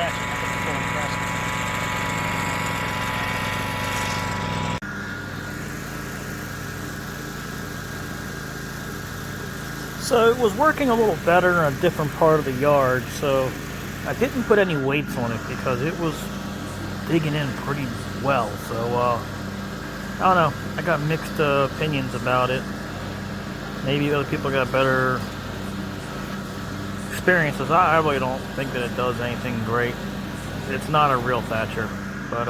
detaching. I think it's so impressive. So it was working a little better in a different part of the yard, so I didn't put any weights on it because it was digging in pretty well. So I don't know, I got mixed opinions about it. Maybe other people got better experiences. I really don't think that it does anything great. It's not a real thatcher, but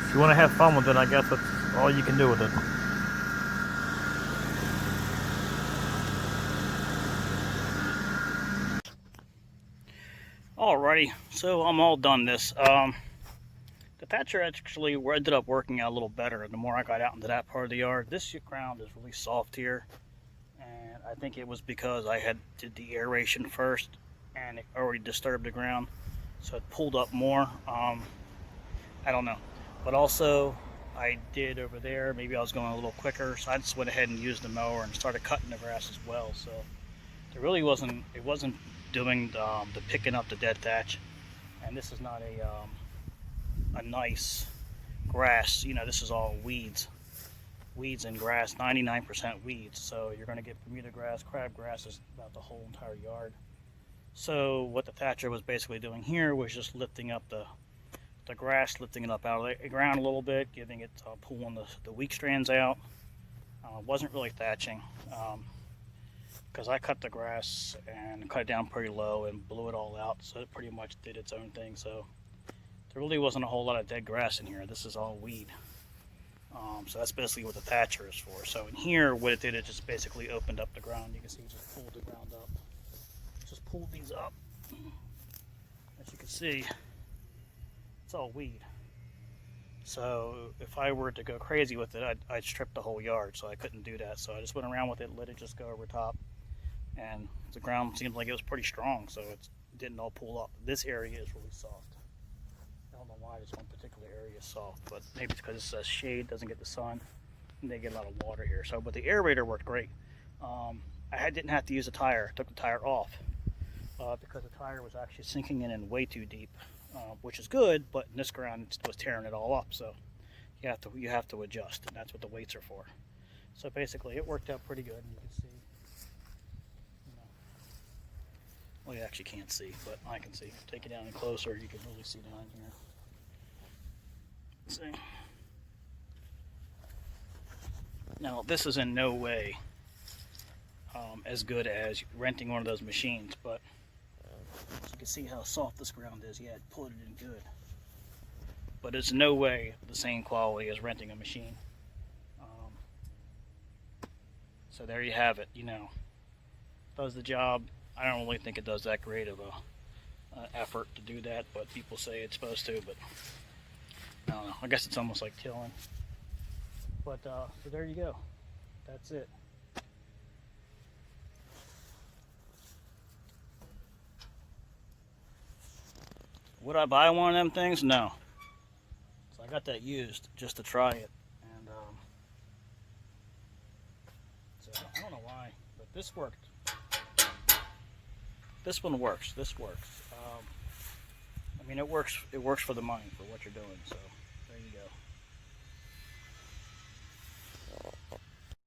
if you want to have fun with it, I guess that's all you can do with it. Alrighty, so I'm all done this. The thatcher actually ended up working out a little better the more I got out into that part of the yard. This ground is really soft here, and I think it was because I had did the aeration first and it already disturbed the ground, so it pulled up more. I don't know, but also I did over there, maybe I was going a little quicker, so I just went ahead and used the mower and started cutting the grass as well. So there really wasn't doing the picking up the dead thatch, and this is not a nice grass. You know, this is all weeds and grass, 99% weeds. So you're going to get Bermuda grass, crabgrass is about the whole entire yard. So what the thatcher was basically doing here was just lifting up the grass, lifting it up out of the ground a little bit, giving it pulling the weak strands out. Wasn't really thatching. Because I cut the grass and cut it down pretty low and blew it all out, so it pretty much did its own thing. So there really wasn't a whole lot of dead grass in here. This is all weed. So that's basically what the thatcher is for. So in here, what it did, it just basically opened up the ground. You can see it just pulled the ground up. Just pulled these up. As you can see, it's all weed. So if I were to go crazy with it, I'd strip the whole yard, so I couldn't do that. So I just went around with it, let it just go over top. And the ground seemed like it was pretty strong, so it didn't all pull up. This area is really soft. I don't know why this one particular area is soft, but maybe it's because it's shade, doesn't get the sun, and they get a lot of water here. So, but the aerator worked great. I didn't have to use a tire. I took the tire off because the tire was actually sinking in way too deep, which is good, but in this ground it was tearing it all up. So you have to adjust, and that's what the weights are for. So basically, it worked out pretty good, and you can see. Well, you actually can't see, but I can see. Take it down closer, you can really see down here. See? Now, this is in no way as good as renting one of those machines, but you can see how soft this ground is. Yeah, it pulled it in good. But it's no way the same quality as renting a machine. So there you have it, you know. Does the job. I don't really think it does that great of a effort to do that, but people say it's supposed to, but I don't know. I guess it's almost like tilling. But so there you go. That's it. Would I buy one of them things? No. So I got that used just to try it, and so I don't know why, but this worked. This one works. This works. I mean, it works. It works for the money for what you're doing. So.